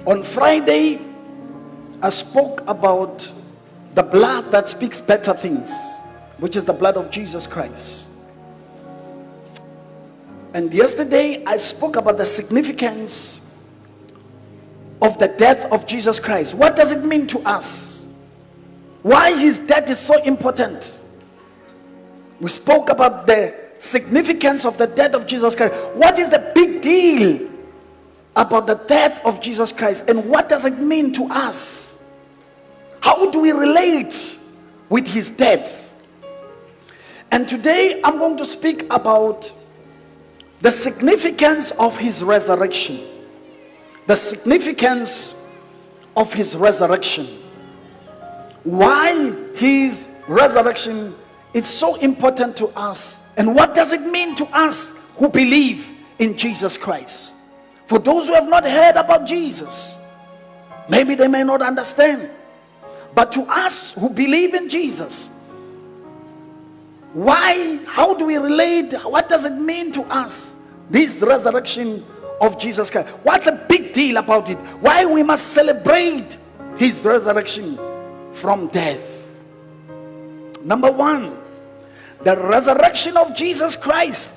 On Friday, I spoke about the blood that speaks better things, which is the blood of Jesus Christ. And yesterday, I spoke about the significance of the death of Jesus Christ. What does it mean to us? Why his death is so important? We spoke about the significance of the death of Jesus Christ. What is the big deal about the death of Jesus Christ, and what does it mean to us? How do we relate with his death? And today I'm going to speak about the significance of his resurrection. The significance of his resurrection. Why his resurrection is so important to us, and what does it mean to us who believe in Jesus Christ? For those who have not heard about Jesus, maybe they may not understand. But to us who believe in Jesus, how do we relate? What does it mean to us, this resurrection of Jesus Christ? What's a big deal about it? Why we must celebrate his resurrection from death? Number one, the resurrection of Jesus Christ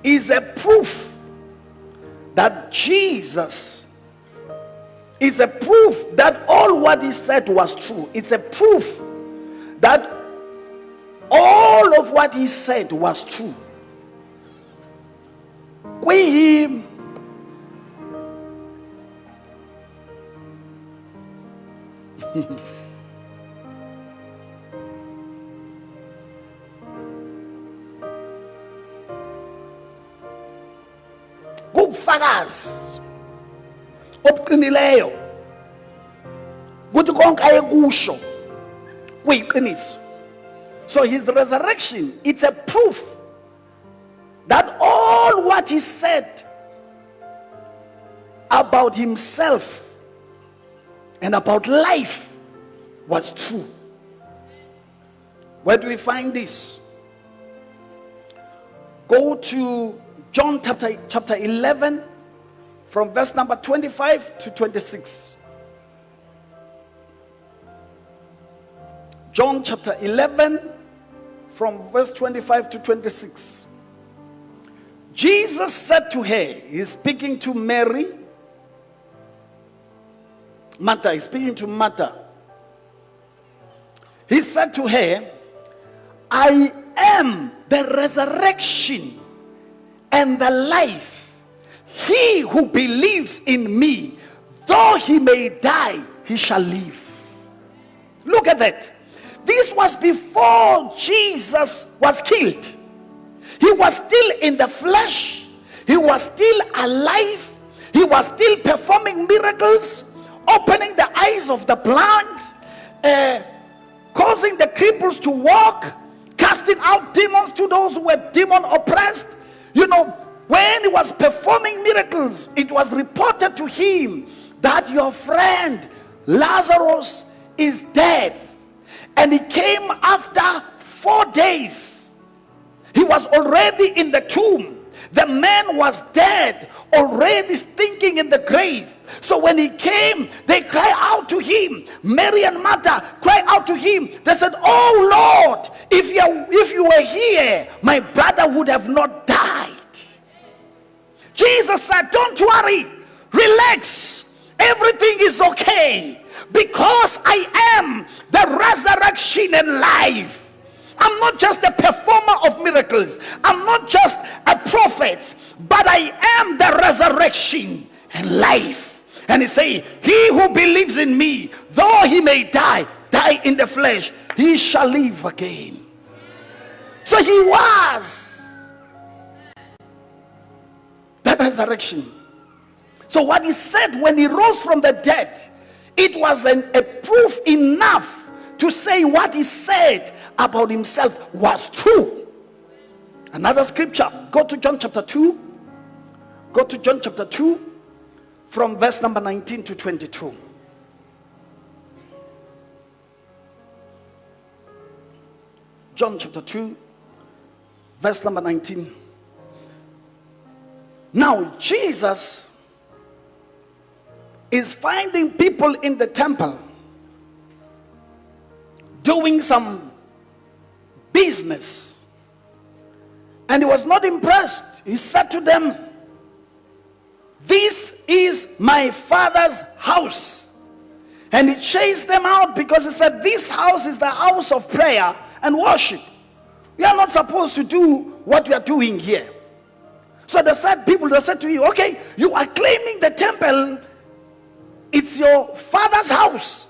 is a proof that Jesus is a proof that all what he said was true. It's a proof that all of what he said was true. We kubufakazi obuqinileyo ukuthi konke ayekusho kuyiqiniso. So his resurrection, it's a proof that all what he said about himself and about life was true. Where do we find this? Go to John chapter 11, from verse number 25 to 26. John chapter 11, from verse 25 to 26. Jesus said to her, he's speaking to Mary. Martha, he's speaking to Martha. He said to her, I am the resurrection and the life. He who believes in me, though he may die, he shall live. Look at that. This was before Jesus was killed. He was still in the flesh. He was still alive. He was still performing miracles, opening the eyes of the blind, causing the cripples to walk, casting out demons to those who were demon oppressed. You know, when he was performing miracles, it was reported to him that your friend Lazarus is dead. And he came after 4 days. He was already in the tomb. The man was dead, already stinking in the grave. So when he came, they cried out to him. Mary and Martha cried out to him. They said, oh Lord, if you were here, my brother would have not died. Jesus said, don't worry, relax, everything is okay, because I am the resurrection and life. I'm not just a performer of miracles. I'm not just a prophet, but I am the resurrection and life. And he say, he who believes in me, though he may die in the flesh, he shall live again. So he was the resurrection. So what he said when he rose from the dead, it was a proof enough to say what he said about himself was true. Another scripture, go to John chapter 2. Go to John chapter 2 from verse number 19 to 22. John chapter 2, verse number 19. Now Jesus is finding people in the temple doing some business, and he was not impressed. He said to them, "This is my Father's house." And he chased them out because he said, "This house is the house of prayer and worship. We are not supposed to do what we are doing here." So they said to you, "Okay, you are claiming the temple, it's your Father's house.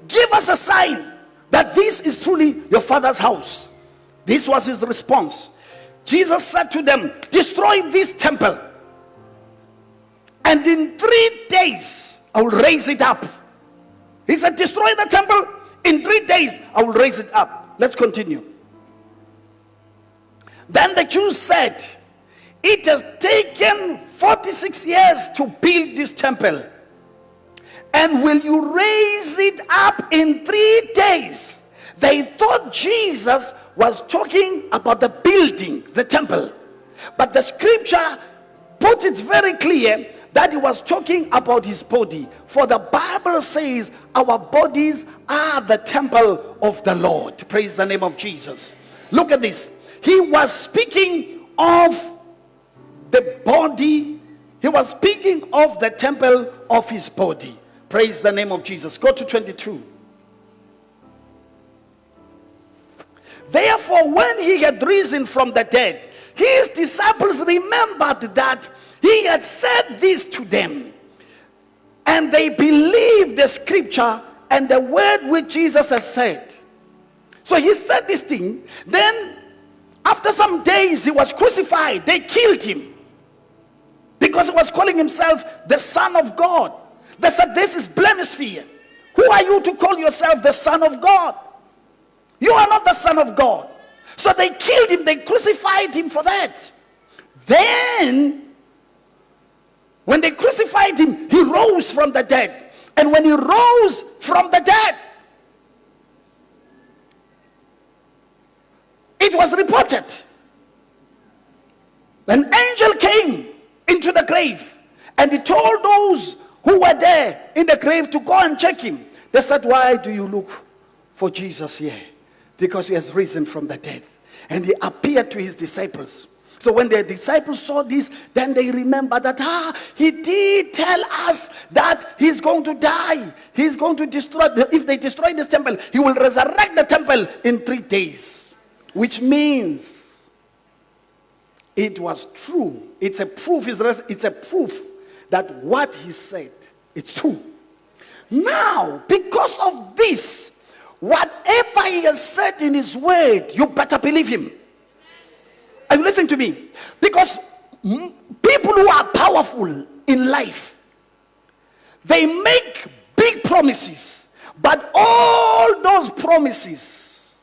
Give us a sign that this is truly your Father's house." This was his response. Jesus said to them, "Destroy this temple, and in 3 days I will raise it up." He said, "Destroy the temple, in 3 days I will raise it up." Let's continue. Then the Jews said, "It has taken 46 years to build this temple, and will you raise it up in 3 days?" They thought Jesus was talking about the building, the temple. But the scripture puts it very clear that he was talking about his body. For the Bible says our bodies are the temple of the Lord. Praise the name of Jesus. Look at this. He was speaking of the body. He was speaking of the temple of his body. Praise the name of Jesus. Go to 22. Therefore, when he had risen from the dead, his disciples remembered that he had said this to them, and they believed the scripture and the word which Jesus has said. So he said this thing. Then after some days he was crucified. They killed him because he was calling himself the Son of God. They said, "This is blasphemy. Who are you to call yourself the Son of God? You are not the Son of God." So they killed him. They crucified him for that. Then when they crucified him, he rose from the dead. And when he rose from the dead, it was reported. An angel came into the grave, and he told those who were there in the grave to go and check him. They said, "Why do you look for Jesus here? Because he has risen from the dead." And he appeared to his disciples. So when the disciples saw this, then they remembered that he did tell us that he's going to die. He's going to destroy. If they destroy this temple, he will resurrect the temple in 3 days. Which means it was true. It's a proof. It's a proof that what he said, it's true. Now, because of this, whatever he has said in his word, you better believe him. Are you listening to me? Because people who are powerful in life, they make big promises, but all those promises,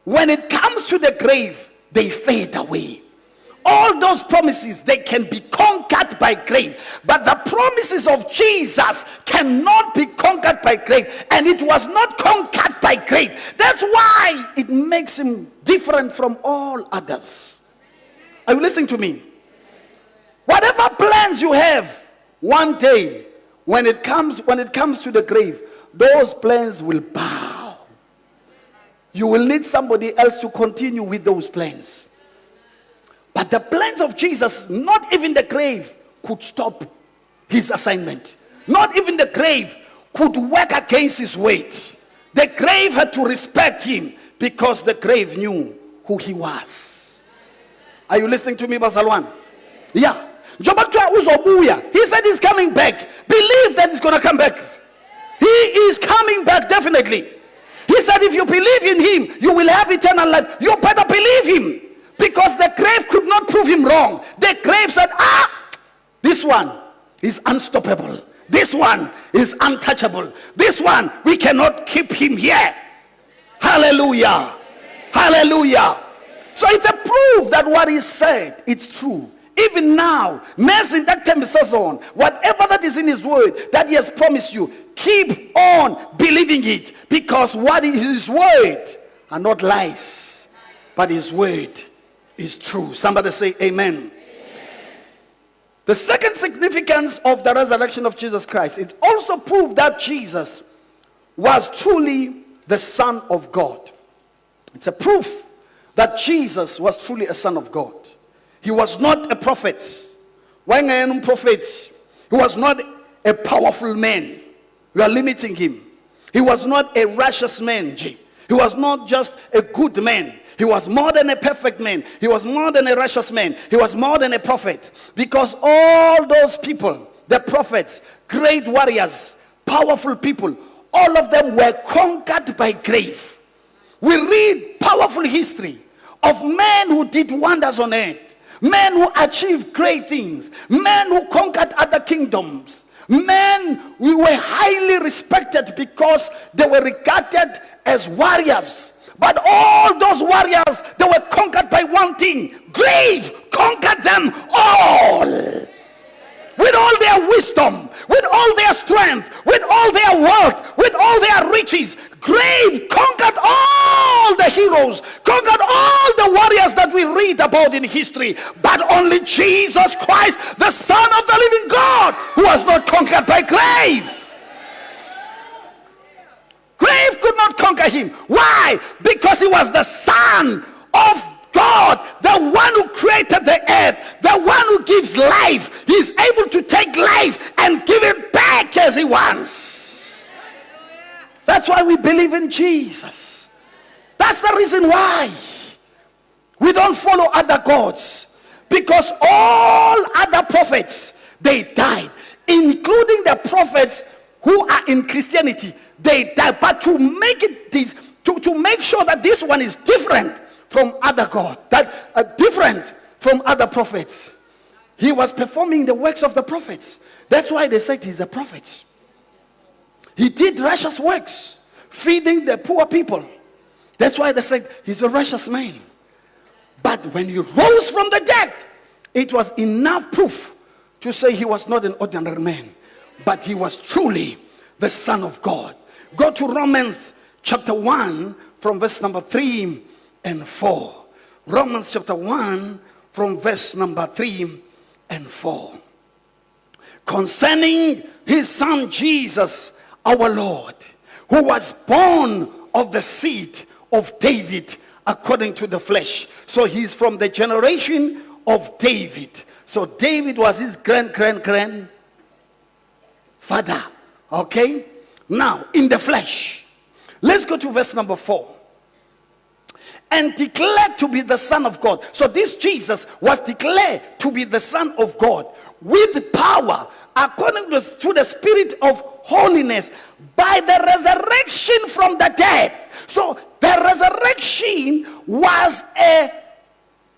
when it comes to the grave, they fade away. All those promises, they can be conquered by grave, but the promises of Jesus cannot be conquered by grave, and it was not conquered by grave. That's why it makes him different from all others. Are you listening to me? Whatever plans you have, one day when it comes to the grave, those plans will bow. You will need somebody else to continue with those plans. But the plans of Jesus, not even the grave could stop his assignment. Not even the grave could work against his weight. The grave had to respect him because the grave knew who he was. Are you listening to me, Basalwan? Yeah. He said he's coming back. Believe that he's going to come back. He is coming back definitely. He said if you believe in him, you will have eternal life. You better believe him. Because the grave could not prove him wrong. The grave said, this one is unstoppable. This one is untouchable. This one, we cannot keep him here. Hallelujah. Hallelujah. So it's a proof that what he said, it's true. Even now, whatever that is in his word that he has promised you, keep on believing it. Because what is his word are not lies, but his word is true. Somebody say amen. The second significance of the resurrection of Jesus Christ, it also proved that Jesus was truly the Son of God. It's a proof that Jesus was truly a Son of God. He was not a prophet. He was not a powerful man. You are limiting him. He was not a righteous man. He was not just a good man. He was more than a perfect man. He was more than a righteous man. He was more than a prophet. Because all those people, the prophets, great warriors, powerful people, all of them were conquered by grave. We read powerful history of men who did wonders on earth, men who achieved great things, men who conquered other kingdoms, men who were highly respected because they were regarded as warriors. But all those warriors, they were conquered by one thing. Grave conquered them all. With all their wisdom, with all their strength, with all their wealth, with all their riches, grave conquered all the heroes, conquered all the warriors that we read about in history. But only Jesus Christ, the Son of the living God, who was not conquered by grave. Grave could not conquer him. Why? Because he was the Son of God, the one who created the earth, the one who gives life. He's able to take life and give it back as he wants. That's why we believe in Jesus. That's the reason why we don't follow other gods. Because all other prophets, they died, including the prophets who are in Christianity. They died. But to make it to make sure that this one is different from other gods, that different from other prophets, he was performing the works of the prophets. That's why they said he's a prophet. He did righteous works, feeding the poor people. That's why they said he's a righteous man. But when he rose from the dead, it was enough proof to say he was not an ordinary man, but he was truly the Son of God. Go to Romans chapter 1 from verse number 3 and 4. Romans chapter 1 from verse number 3 and 4. Concerning his Son Jesus our Lord, who was born of the seed of David according to the flesh. So he's from the generation of David. So David was his grandfather. Okay? Now, in the flesh. Let's go to verse number 4. And declared to be the Son of God. So this Jesus was declared to be the Son of God with power according to the Spirit of holiness by the resurrection from the dead. So the resurrection was a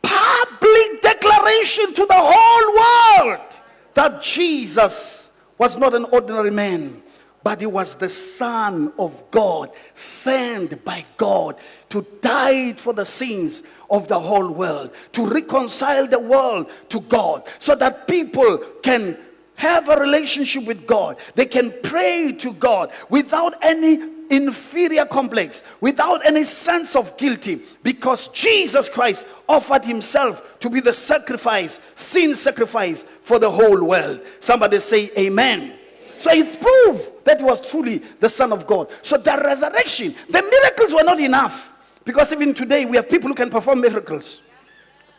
public declaration to the whole world that Jesus was not an ordinary man, but he was the Son of God, sent by God to die for the sins of the whole world, to reconcile the world to God, so that people can have a relationship with God. They can pray to God without any inferior complex, without any sense of guilty, because Jesus Christ offered himself to be the sacrifice, sin sacrifice for the whole world. Somebody say amen. So it's proof that he was truly the Son of God. So the resurrection, the miracles were not enough. Because even today we have people who can perform miracles.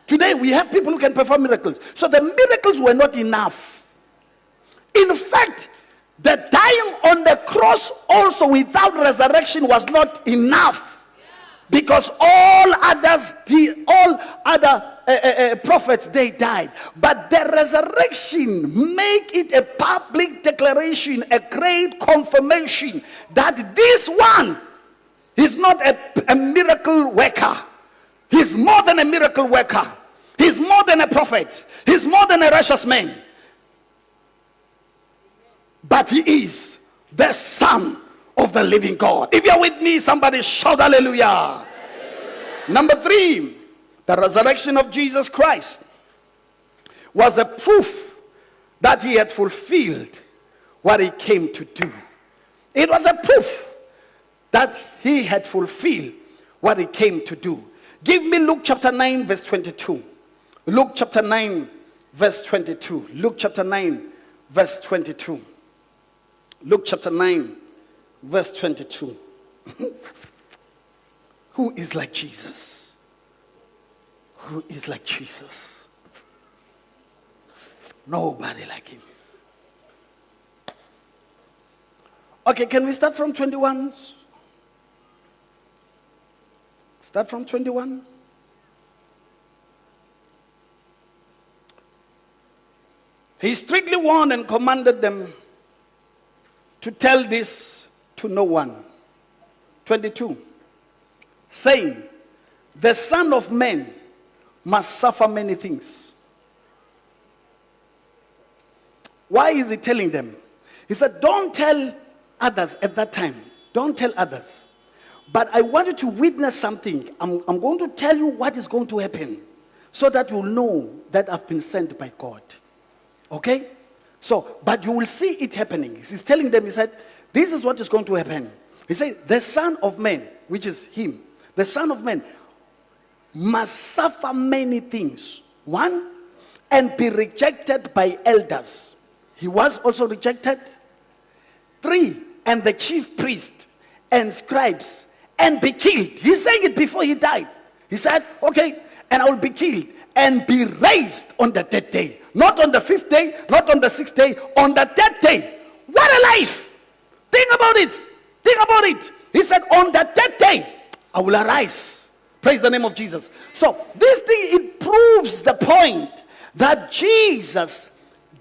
Today we have people who can perform miracles. So the miracles were not enough. In fact, the dying on the cross also without resurrection was not enough. Because all other prophets, they died. But the resurrection make it a public declaration, a great confirmation that this one is not a miracle worker. He's more than a miracle worker. He's more than a prophet. He's more than a righteous man. But he is the Son of the living God. If you're with me, somebody shout hallelujah. Hallelujah. Number 3, the resurrection of Jesus Christ was a proof that he had fulfilled what he came to do. It was a proof that he had fulfilled what he came to do. Give me Luke chapter 9 verse 22. Luke chapter 9 verse 22. Luke chapter 9, verse 22. Luke chapter 9, verse 22. Who is like Jesus? Who is like Jesus? Nobody like him. Okay, can we start from 21? Start from 21. He strictly warned and commanded them to tell this to no one. 22. Saying, the Son of Man must suffer many things. Why is he telling them? He said, don't tell others at that time. Don't tell others. But I want you to witness something. I'm going to tell you what is going to happen so that you'll know that I've been sent by God. Okay? So, but you will see it happening. He's telling them, he said, this is what is going to happen. He said, the Son of Man, which is him, the Son of Man must suffer many things. 1, and be rejected by elders. He was also rejected. 3, and the chief priest and scribes, and be killed. He's saying it before he died. He said, okay, and I will be killed and be raised on the 3rd day. Not on the 5th day, not on the 6th day, on the 3rd day. What a life! Think about it. Think about it. He said, on the 3rd day, I will arise. Praise the name of Jesus. So this thing, it proves the point that Jesus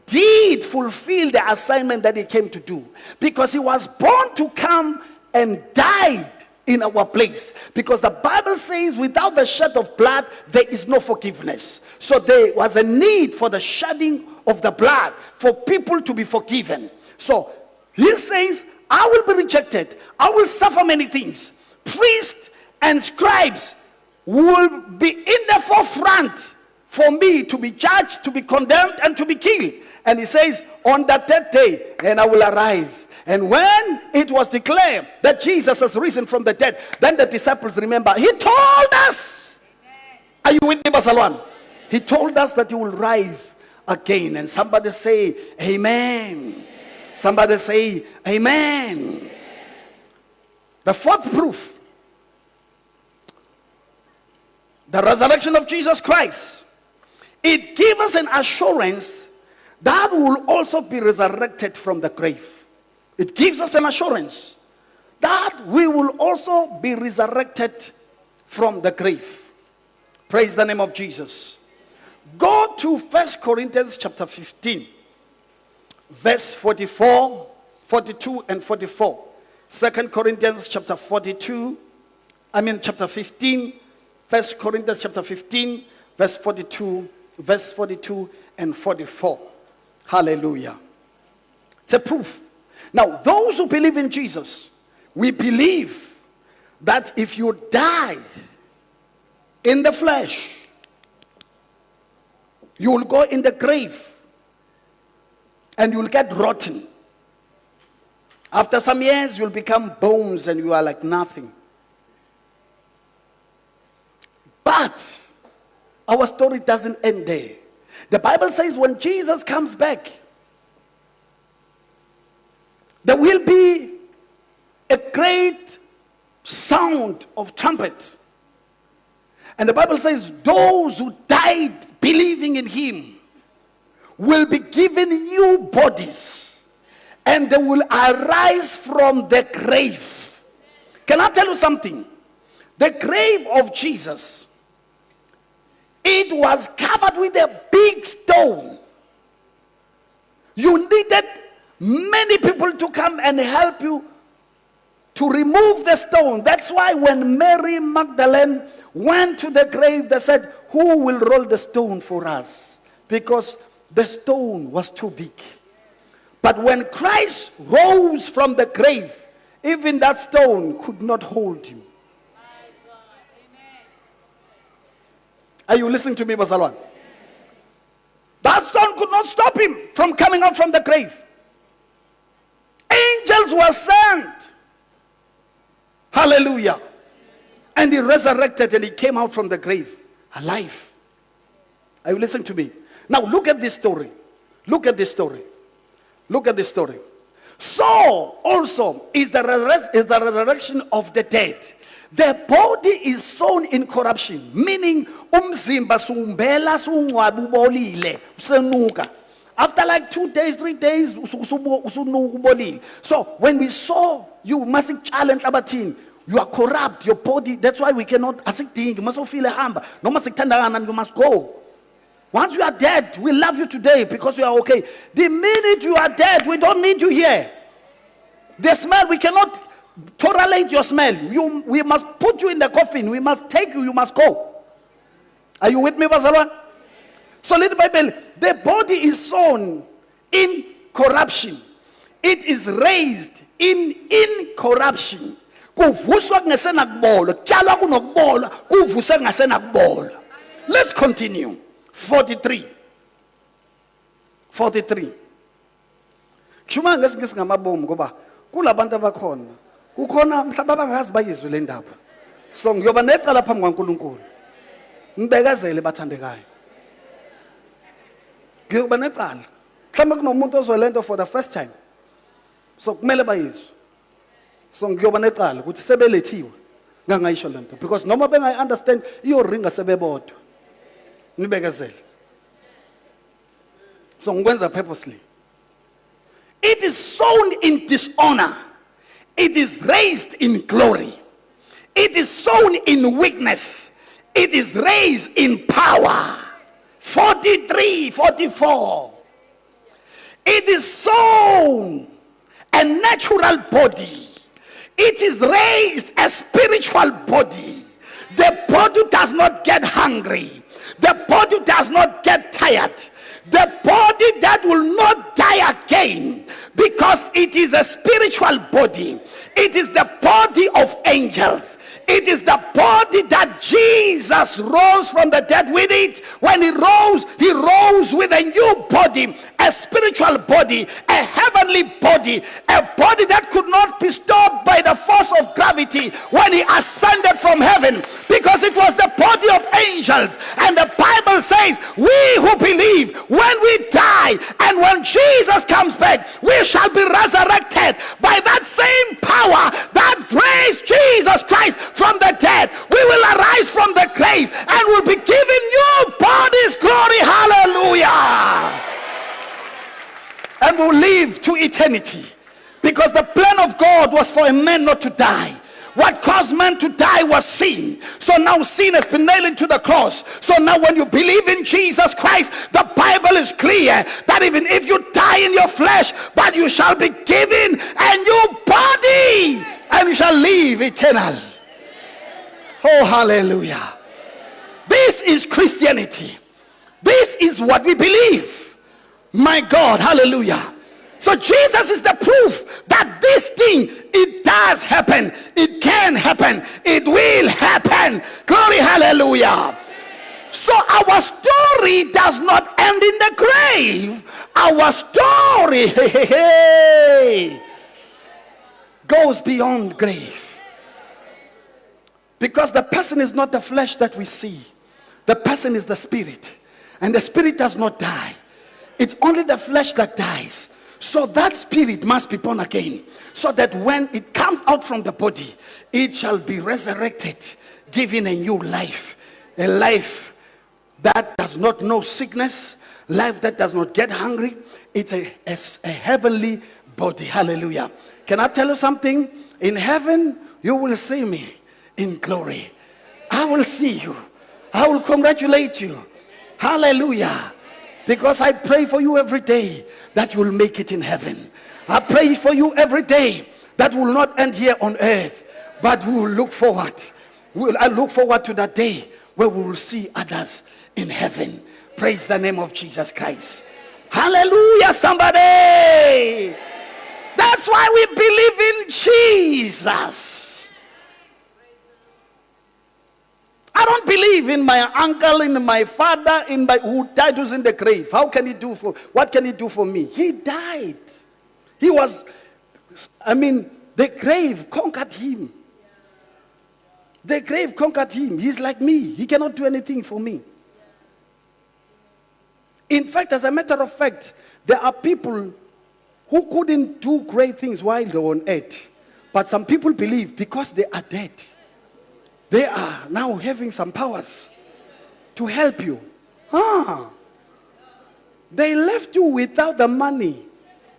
did fulfill the assignment that he came to do. Because he was born to come and died in our place. Because the Bible says without the shed of blood, there is no forgiveness. So there was a need for the shedding of the blood for people to be forgiven. So he says, I will be rejected. I will suffer many things. Priests and scribes will be in the forefront for me to be judged, to be condemned, and to be killed. And he says, on the 3rd day, and I will arise. And when it was declared that Jesus has risen from the dead, then the disciples remember, he told us. Amen. Are you with me, Barcelona? He told us that he will rise again. And somebody say, amen. Amen. Somebody say, amen. Amen. The 4th proof, the resurrection of Jesus Christ. It gives us an assurance that we will also be resurrected from the grave. It gives us an assurance that we will also be resurrected from the grave. Praise the name of Jesus. Go to 1 Corinthians chapter 15, verse 44, 42 and 44. 2 Corinthians chapter 15, 1 Corinthians chapter 15, verse 42 and 44. Hallelujah. It's a proof. Now, those who believe in Jesus, we believe that if you die in the flesh, you will go in the grave and you will get rotten. After some years, you will become bones and you are like nothing. But our story doesn't end there. The Bible says when Jesus comes back, there will be a great sound of trumpet. And the Bible says those who died believing in him will be given new bodies. And they will arise from the grave. Can I tell you something? The grave of Jesus, it was covered with a big stone. You needed many people to come and help you to remove the stone. That's why when Mary Magdalene went to the grave, they said, who will roll the stone for us? Because the stone was too big. But when Christ rose from the grave, even that stone could not hold him. Are you listening to me, Basalwan? That stone could not stop him from coming out from the grave. Angels were sent. Hallelujah. And he resurrected and he came out from the grave alive. Are you listening to me? Now look at this story. Look at this story. Look at this story. So also is the resurrection of the dead. The body is sown in corruption, meaning umzimba sumbela sungwabubolile usenuka. After like 2 days, 3 days, usunubolile. So when we saw you must challenge abatin, you are corrupt, your body. That's why we cannot asikting. You must feel a hamba. No must and you must go. Once you are dead, we love you today because you are okay. The minute you are dead, we don't need you here. The smell, we cannot tolerate your smell. We must put you in the coffin. We must take you. You must go. Are you with me, Bazalwan? So, little Bible, the body is sown in corruption. It is raised in incorruption. Let's continue. 43. Kshuma ngesingamabom ngoba kulabantu abakhona. Kukhona mhlawumbe abangazi bayizwe le ndaba. So ngiyoba necala phambi kwaNkulunkulu. Nibekezele bathandekayo. Ngiyoba necala. Mhlawumbe kunomuntu ozwe lento for the first time. So kumele bayizwe. So ngiyoba necala ukuthi sebelethiwe ngangayisho lento because noma bengayi understand iyoringa sebebodwa. Nibekezele. So ngikwenza purposely. It is sown in dishonor. It is raised in glory. It is sown in weakness. It is raised in power. 43, 44. It is sown a natural body. It is raised a spiritual body. The body does not get hungry. The body does not get tired. The body that will not die again because it is a spiritual body. It is the body of angels. It is the body that Jesus rose from the dead with it. When he rose with a new body, a spiritual body, a heavenly body, a body that could not be stopped by the force of gravity when he ascended from heaven, because it was the body of angels. And the Bible says, we who believe, when we die and when Jesus comes back, we shall be resurrected by that same power that raised Jesus Christ from the dead. We will arise from the grave and will be given new bodies. Glory, hallelujah. And will live to eternity, because the plan of God was for a man not to die. What caused man to die was sin. So now sin has been nailed into the cross. So now when you believe in Jesus Christ, the Bible is clear that even if you die in your flesh, but you shall be given a new body and you shall live eternal. Oh, hallelujah. This is Christianity. This is what we believe. My God, hallelujah. So Jesus is the proof that this thing, it does happen. It can happen. It will happen. Glory, hallelujah. So our story does not end in the grave. Our story goes beyond grave. Because the person is not the flesh that we see. The person is the spirit. And the spirit does not die. It's only the flesh that dies. So that spirit must be born again, so that when it comes out from the body, it shall be resurrected, given a new life. A life that does not know sickness, life that does not get hungry. It's a heavenly body. Hallelujah. Can I tell you something? In heaven, you will see me in glory. I will see you. I will congratulate you. Hallelujah. Because I pray for you every day that you will make it in heaven. I pray for you every day that will not end here on earth, but we will look forward. I look forward to that day where we will see others in heaven. Praise the name of Jesus Christ. Hallelujah, somebody. That's why we believe in Jesus. I don't believe in my uncle, in my father, who died, who's in the grave. What can he do for me? He died. The grave conquered him. The grave conquered him. He's like me. He cannot do anything for me. In fact, as a matter of fact, there are people who couldn't do great things while they were on earth. But some people believe because they are dead, they are now having some powers to help you. They left you without the money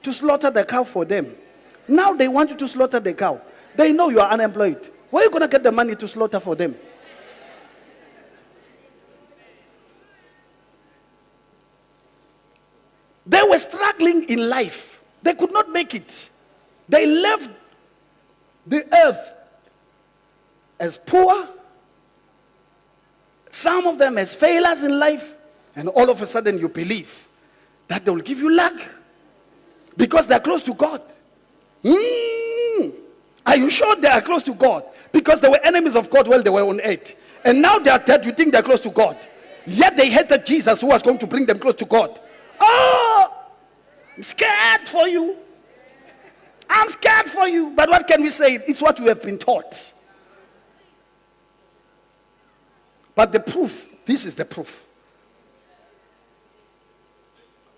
to slaughter the cow for them. Now they want you to slaughter the cow. They know you are unemployed. Where are you going to get the money to slaughter for them? They were struggling in life. They could not make it. They left the earth as poor, some of them as failures in life, and all of a sudden you believe that they will give you luck because they are close to God. Are you sure they are close to God? Because they were enemies of God while they were on earth. And now they are dead, you think they are close to God. Yet they hated Jesus who was going to bring them close to God. Oh, I'm scared for you. I'm scared for you. But what can we say? It's what we have been taught. But the proof, this is the proof.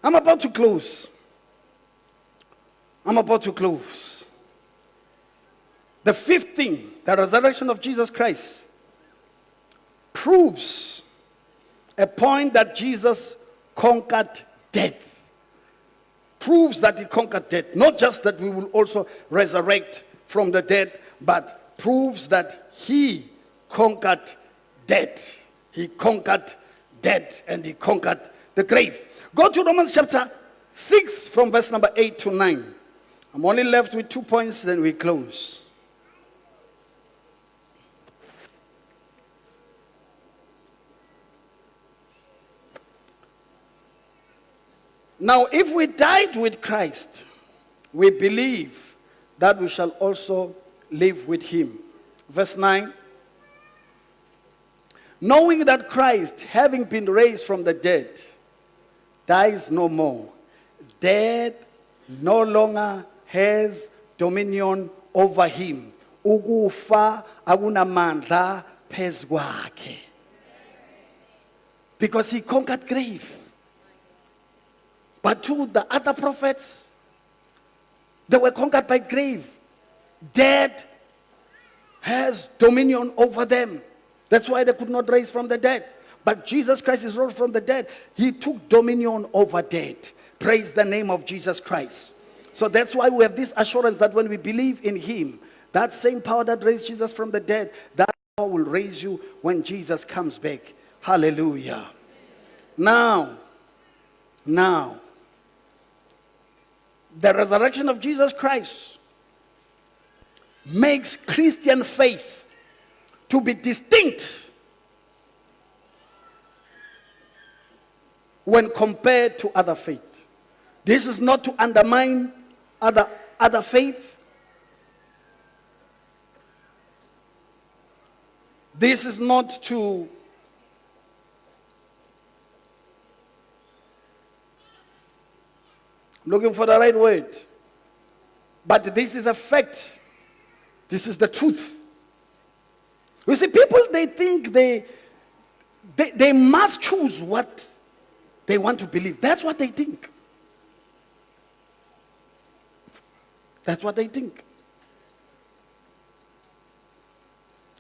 I'm about to close. The fifth thing, the resurrection of Jesus Christ, proves a point that Jesus conquered death. Proves that he conquered death. Not just that we will also resurrect from the dead, but proves that he conquered death. He conquered death and he conquered the grave. Go to Romans chapter 6 from verse number 8 to 9. I'm only left with 2 points, then we close. Now, if we died with Christ, we believe that we shall also live with him. Verse 9. Knowing that Christ, having been raised from the dead, dies no more, death no longer has dominion over him. Ukufa akunamandla phezu kwakhe. Because he conquered grave. But to the other prophets, they were conquered by grave. Death has dominion over them. That's why they could not rise from the dead. But Jesus Christ is rose from the dead. He took dominion over death. Praise the name of Jesus Christ. So that's why we have this assurance that when we believe in him, that same power that raised Jesus from the dead, that power will raise you when Jesus comes back. Hallelujah. Now, the resurrection of Jesus Christ makes Christian faith to be distinct when compared to other faith. This is not to undermine other faith. This is not to looking for the right word. But this is a fact. This is the truth. You see, people, they think they must choose what they want to believe. That's what they think. That's what they think.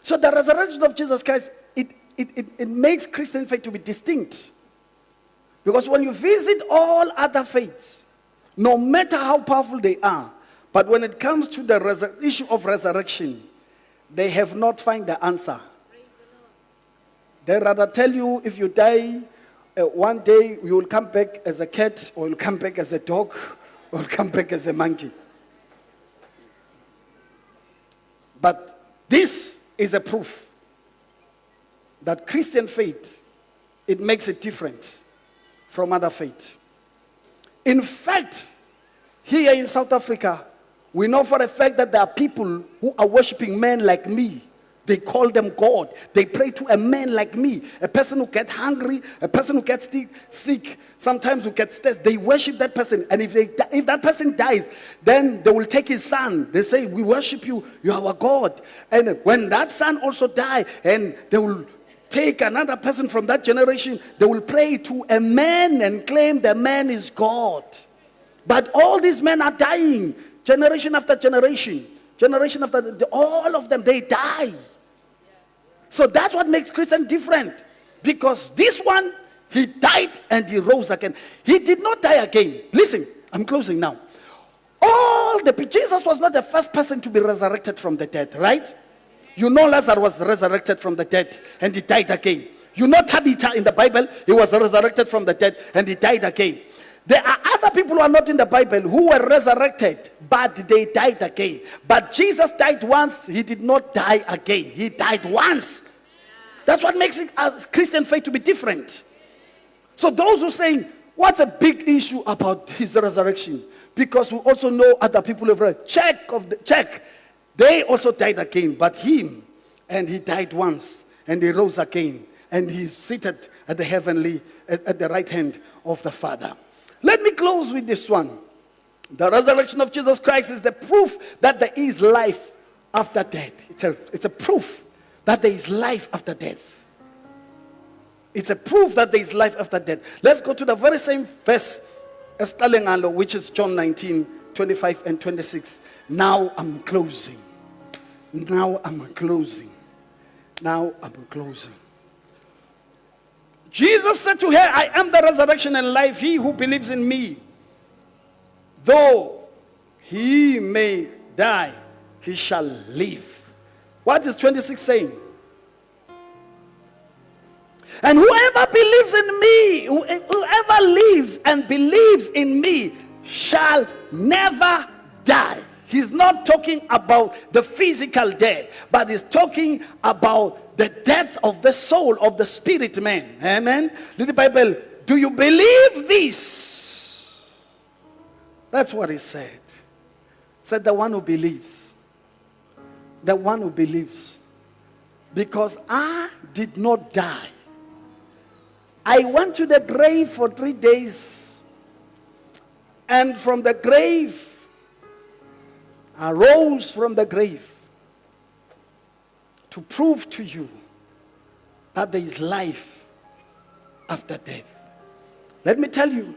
So the resurrection of Jesus Christ, it makes Christian faith to be distinct. Because when you visit all other faiths, no matter how powerful they are, but when it comes to the issue of resurrection, they have not found the answer. They rather tell you if you die, one day you will come back as a cat, or you'll come back as a dog, or you'll come back as a monkey. But this is a proof that Christian faith, it makes it different from other faith. In fact, here in South Africa, we know for a fact that there are people who are worshiping men like me. They call them God. They pray to a man like me. A person who gets hungry, a person who gets sick, sometimes who gets stressed. They worship that person. And if that person dies, then they will take his son. They say, we worship you. You are our God. And when that son also dies, and they will take another person from that generation, they will pray to a man and claim the man is God. But all these men are dying, generation after generation. Generation after, all of them, they die. So that's what makes Christian different. Because this one, he died and he rose again. He did not die again. Listen, I'm closing now. Jesus was not the first person to be resurrected from the dead, right? You know Lazarus was resurrected from the dead and he died again. You know Tabitha in the Bible, he was resurrected from the dead and he died again. There are other people who are not in the Bible who were resurrected, but they died again. But Jesus died once, he did not die again. He died once. That's what makes Christian faith to be different. So those who are saying, what's a big issue about his resurrection? Because we also know other people have read. Check. They also died again, but him, and he died once, and he rose again, and he's seated at the right hand of the Father. Let me close with this one. The resurrection of Jesus Christ is the proof that there is life after death. It's a proof that there is life after death. It's a proof that there is life after death. Let's go to the very same verse, which is John 19, 25 and 26. Now I'm closing. Jesus said to her, I am the resurrection and life. He who believes in me, though he may die, he shall live. What is 26 saying? And whoever believes in me, whoever lives and believes in me shall never die. He's not talking about the physical death, but he's talking about the death of the soul, of the spirit man. Amen. Read the Bible. Do you believe this? That's what he said. He said the one who believes. The one who believes. Because I did not die. I went to the grave for 3 days. And from the grave, I rose from the grave to prove to you that there is life after death. Let me tell you,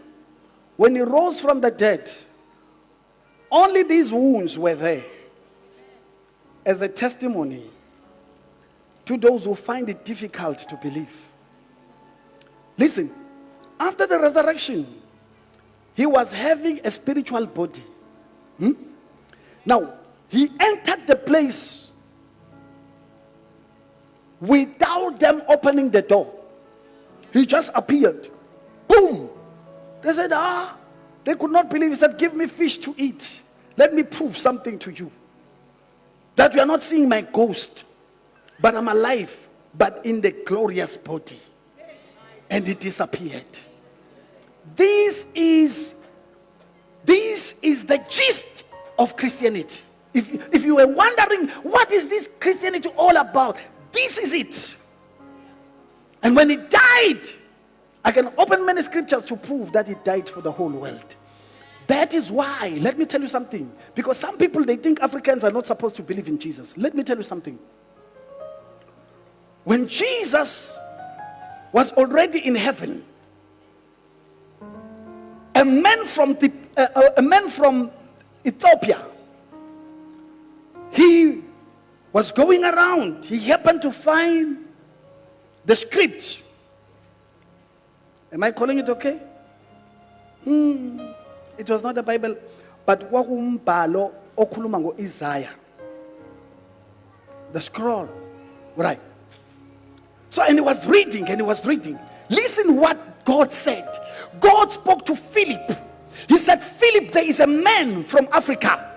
when he rose from the dead, only these wounds were there as a testimony to those who find it difficult to believe. Listen, after the resurrection, he was having a spiritual body. Now, he entered the place without them opening the door. He just appeared. Boom! They said, they could not believe. He said, give me fish to eat. Let me prove something to you. That you are not seeing my ghost, but I'm alive, but in the glorious body. And it disappeared. This is the gist of Christianity. If you were wondering, what is this Christianity all about? This is it. And when he died, I can open many scriptures to prove that he died for the whole world. That is why, let me tell you something. Because some people, they think Africans are not supposed to believe in Jesus. Let me tell you something. When Jesus was already in heaven, a man from Ethiopia, he was going around. He happened to find the script. Am I calling it okay? It was not the Bible, but wakumbhalo okhuluma ngo-Isaiah. The scroll, right? So, and he was reading. Listen what God said. God spoke to Philip. He said, Philip, there is a man from Africa.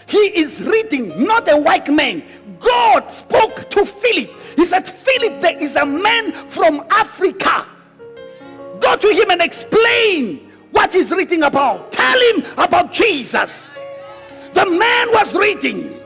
He is reading, not a white man. God spoke to Philip. He said, Philip, there is a man from Africa. Go to him and explain what he's reading about. Tell him about Jesus. The man was reading,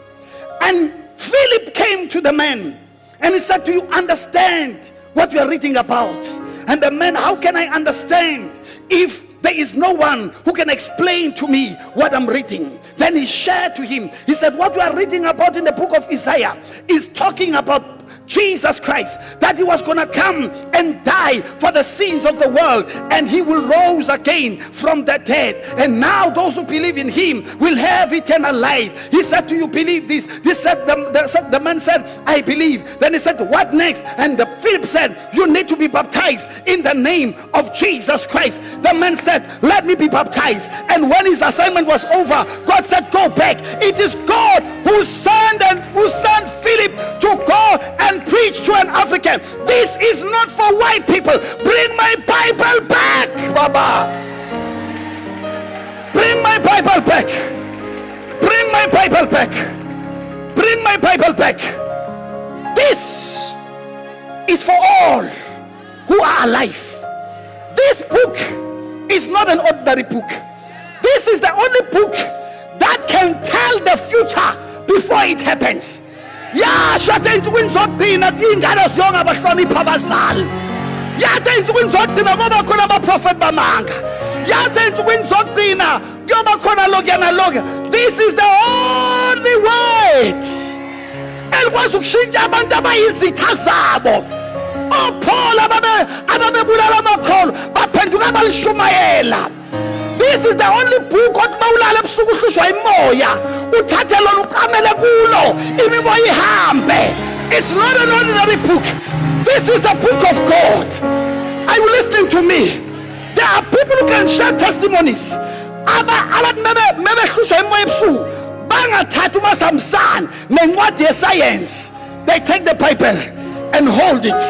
and Philip came to the man and he said, do you understand what you are reading about? And the man, how can I understand if there is no one who can explain to me what I'm reading? Then he shared to him. He said, what you are reading about in the book of Isaiah is talking about Jesus Christ, that he was going to come and die for the sins of the world, and he will rise again from the dead, and now those who believe in him will have eternal life. He said, do you believe this? The man said, I believe. Then he said, what next? And Philip said, you need to be baptized in the name of Jesus Christ. The man said, let me be baptized. And when his assignment was over, God said, go back. It is God who sent Philip to go and preach to an African. This is not for white people. Bring my Bible back, Baba. Bring my Bible back. Bring my Bible back. Bring my Bible back. This is for all who are alive. This book is not an ordinary book. This is the only book that can tell the future before it happens. Yashatha insukwini zokugcina ingane ziyonga abahlonipha abazali. Yatha insukwini zokugcina ngoba khona abaprofeti bamanga. Yatha insukwini zokugcina kuyoba khona lokuyana lokhu. This is the only word elikwazi ukushintsha abantu abayizitha zabo. OPaul ababebulala amakholo baphenduka abalishumayela. This is the only book othi mawulala ebusuku uhlushwa imoya uthathe lona uqamele kulo imimoya ihambe. It's not an ordinary book. This is the book of God. Are you listening to me? There are people who can share testimonies. Abathi mebehlushwa imoya ebusuku bangathatha umasamsana nencwadi yescience. They take the Bible and hold it,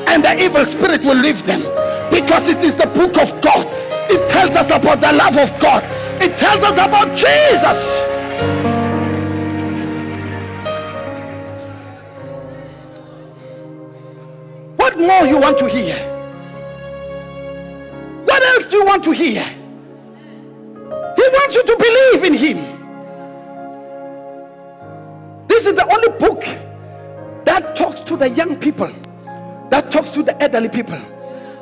and the evil spirit will leave them, because it is the book of God. It tells us about the love of God. It tells us about Jesus. What more you want to hear? What else do you want to hear? He wants you to believe in him. This is the only book that talks to the young people, that talks to the elderly people,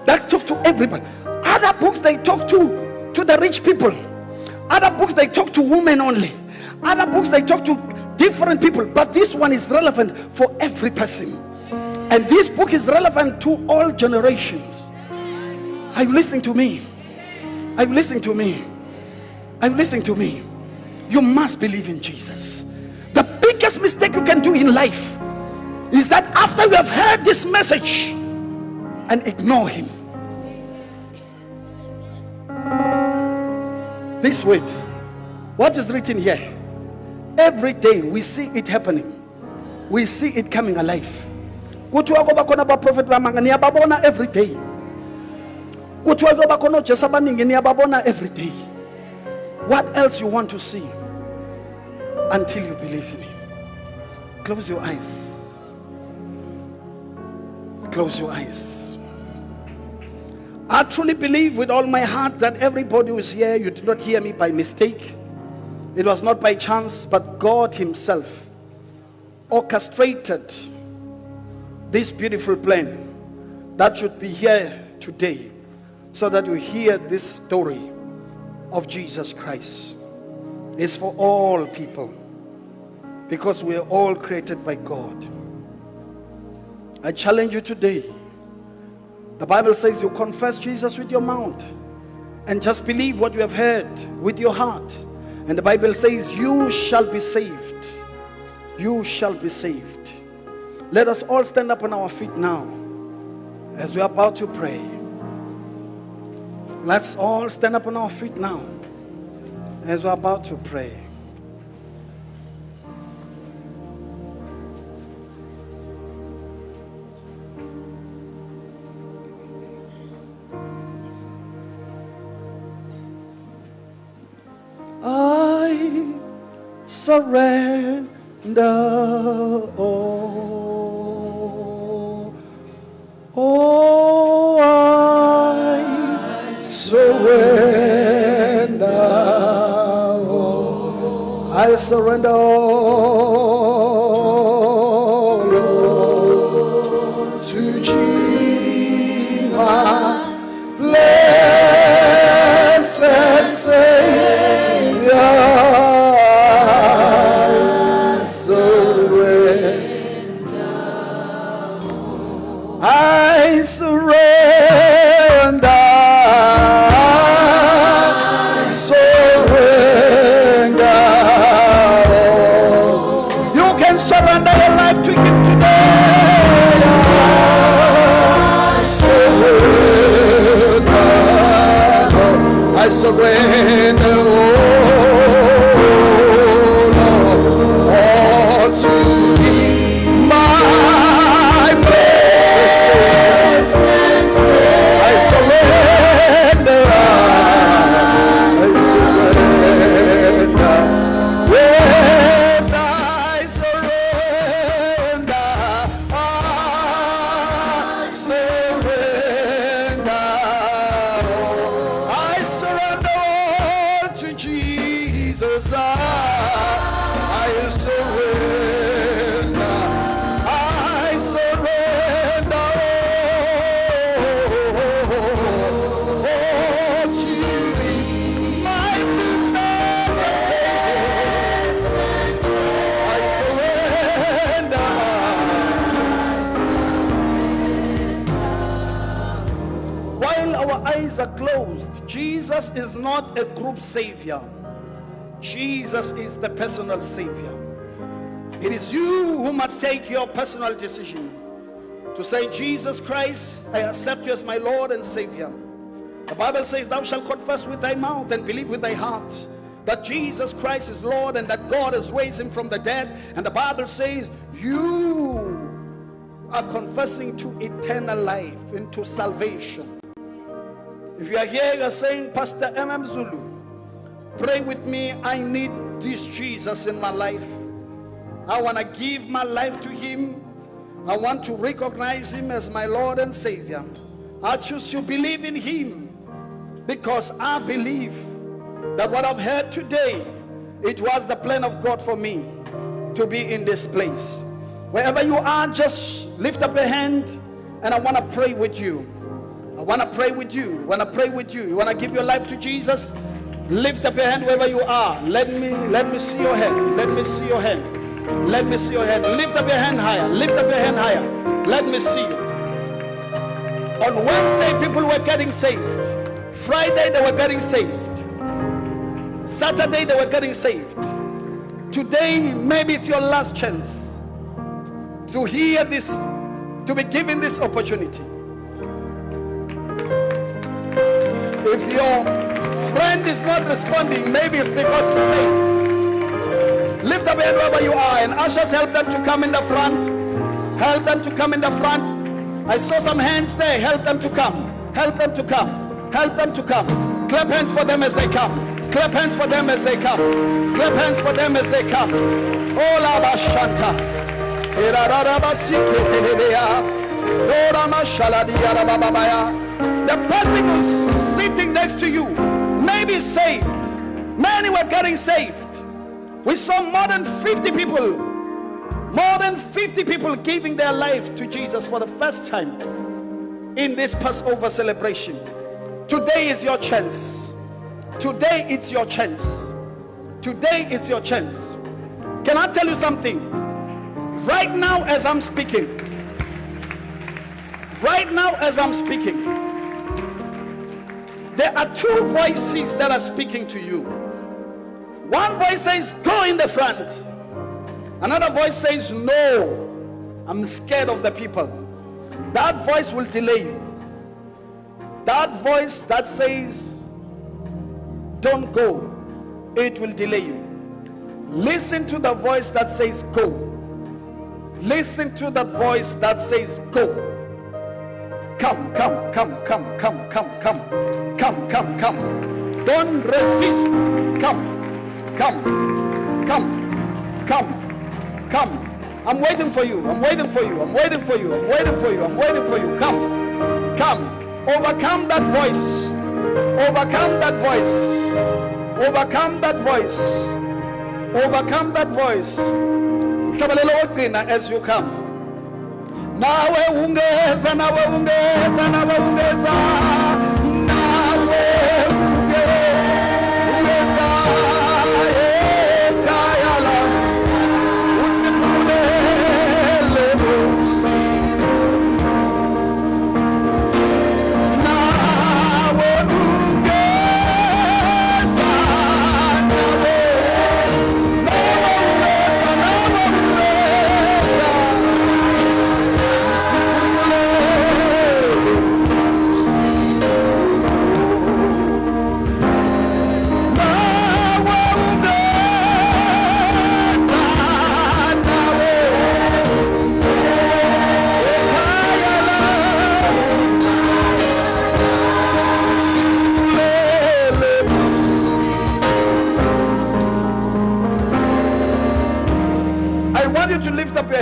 that talks to everybody. Other books they talk to the rich people. Other books they talk to women only. Other books they talk to different people. But this one is relevant for every person. And this book is relevant to all generations. Are you listening to me? Are you listening to me? Are you listening to me? You must believe in Jesus. The biggest mistake you can do in life is that after you have heard this message and ignore him. This word, what is written here? Every day we see it happening. We see it coming alive. Kuthiwa kuba khona abaprofeti bamanga niyababona every day. Kuthiwa kuba khona oJesu abaningi niyababona every day. What else you want to see until you believe in him? Close your eyes. Close your eyes. I truly believe with all my heart that everybody who is here, you did not hear me by mistake. It was not by chance, but God himself orchestrated this beautiful plan that should be here today, so that you hear this story of Jesus Christ. It's for all people, because we are all created by God. I challenge you today. The Bible says you confess Jesus with your mouth and just believe what you have heard with your heart. And the Bible says you shall be saved. You shall be saved. Let us all stand up on our feet now as we are about to pray. Let's all stand up on our feet now as we are about to pray. I surrender all. Oh, I surrender all. I surrender all, Lord, to Jesus, my blessed Savior. surrender, Lord, all to thee, my blessed Savior. I surrender, I surrender. Yes, I surrender, I surrender. I surrender all to Jesus. I surrender. I surrender all to thee, my blessed Savior. I surrender. While our eyes are closed, Jesus is not a group savior. Jesus is the personal savior. It is you who must take your personal decision to say, Jesus Christ, I accept you as my Lord and Savior. The Bible says, thou shalt confess with thy mouth and believe with thy heart that Jesus Christ is Lord and that God has raised him from the dead. And the Bible says, you are confessing to eternal life, into salvation. If you are here, you are saying, Pastor Zulu, pray with me. I need this Jesus in my life. I want to give my life to him. I want to recognize him as my Lord and Savior. I choose to believe in him because I believe that what I've heard today, it was the plan of God for me to be in this place. Wherever you are, just lift up your hand and I want to pray with you. I want to pray with you. I want to pray with you. You want to give your life to Jesus? Lift up your hand wherever you are. Let me see your hand. Let me see your hand. Let me see your hand. Lift up your hand higher. Lift up your hand higher. Let me see you. On Wednesday, people were getting saved. Friday, they were getting saved. Saturday, they were getting saved. Today, maybe it's your last chance to hear this, to be given this opportunity. If your friend is not responding, maybe it's because he's saved. Lift up your hand wherever you are, and ushers, help them to come in the front. Help them to come in the front. I saw some hands there. Help them to come. Help them to come. Help them to come. Clap hands for them as they come. Clap hands for them as they come. Clap hands for them as they come. Ola bashanta. The person who's sitting next to you may be saved. Many were getting saved. We saw more than 50 people giving their life to Jesus for the first time in this Passover celebration. Today is your chance. Today it's your chance. Today it's your chance. Can I tell you something? Right now as I'm speaking, there are two voices that are speaking to you. One voice says, go in the front. Another voice says, no, I'm scared of the people. That voice will delay you. That voice that says, don't go, it will delay you. Listen to the voice that says, go. Listen to the voice that says, go. Come. Don't resist. Come. I'm waiting for you. Come. Overcome that voice. As you come. Nawe ungeza. Nawe ungeza.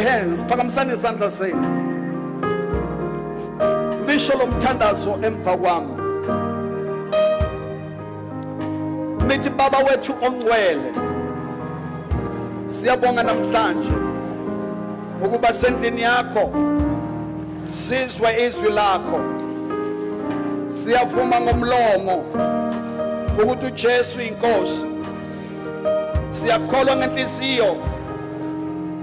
hands. Phakamisani izandla zenu. Lisho lomthandazo emva kwami. Nithi Baba wethu ongcwele, siyabonga namhlanje ukuba sendini yakho sizwe izwi lakho. Siyavuma ngomlomo ukuthi uJesu inkosi. Siyakholwa ngenhliziyo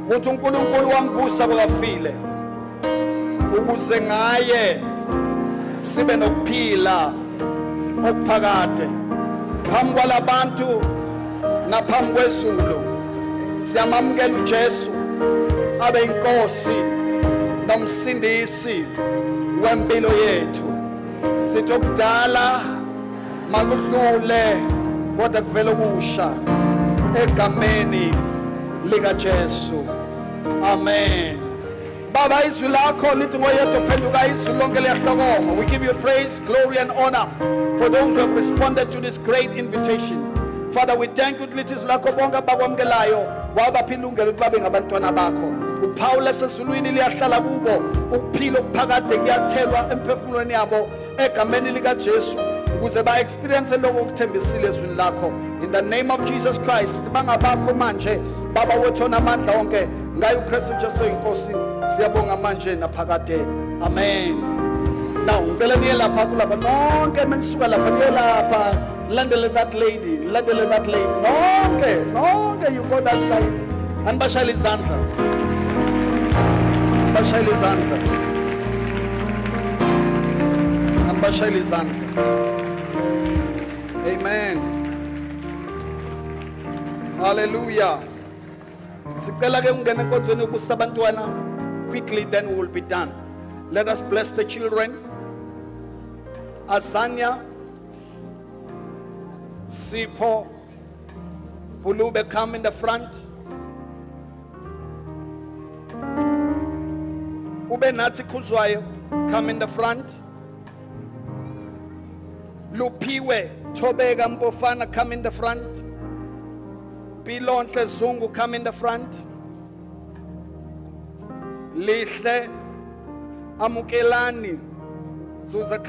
ukuthi uNkulunkulu wamvusa kwabafile ukuze ngaye sibe nokuphila okuphakade phambi kwalabantu naphambi kwezulu. Siyamamukela uJesu abe inkosi nomsindisi wempilo yethu. Sithi okudala makudlule kodwa kuvele okusha egameni likaJesu. Amen. Baba, izwi lakho lithi ngoyedwa ophenduka izwi lonke liyahlokoma. We give you praise, glory and honor for those who have responded to this great invitation. Father, we thank you lithi izwi lakho bonke abakwamukelayo wabapha ilungelo ukuthi babe ngabantwana bakho. Uphawu lesezulwini liyahlala kubo, ukuphila okuphakade kuyathelwa emphefumulweni yabo egameni likaJesu ukuze ba-experience lokho okuthembisile ezwini lakho. In the name of Jesus Christ, bangabakho manje Baba wethu onamandla onke ngaye uKristu Jesu inkosi. Siyabonga manje naphakade. Amen. Now ngicela niye lapha kulapha nonke menisuka lapha niye lapha. Landele that lady, landele that lady. Nonke you go that side. And bashayela izandla. Bashayela izandla. And bashayela izandla. Amen. Hallelujah. Sicela ke ungene enkonzweni ukusa abantwana quickly, then we will be done. Let us bless the children. Asanya, Sipho, Pulube, come in the front. Ube Nathi Kuzwayo, come in the front. Lupiwe, Tobega Mbofana, come in the front. Pilontle Zungu, come in the front. Lihle Amukelani Zuza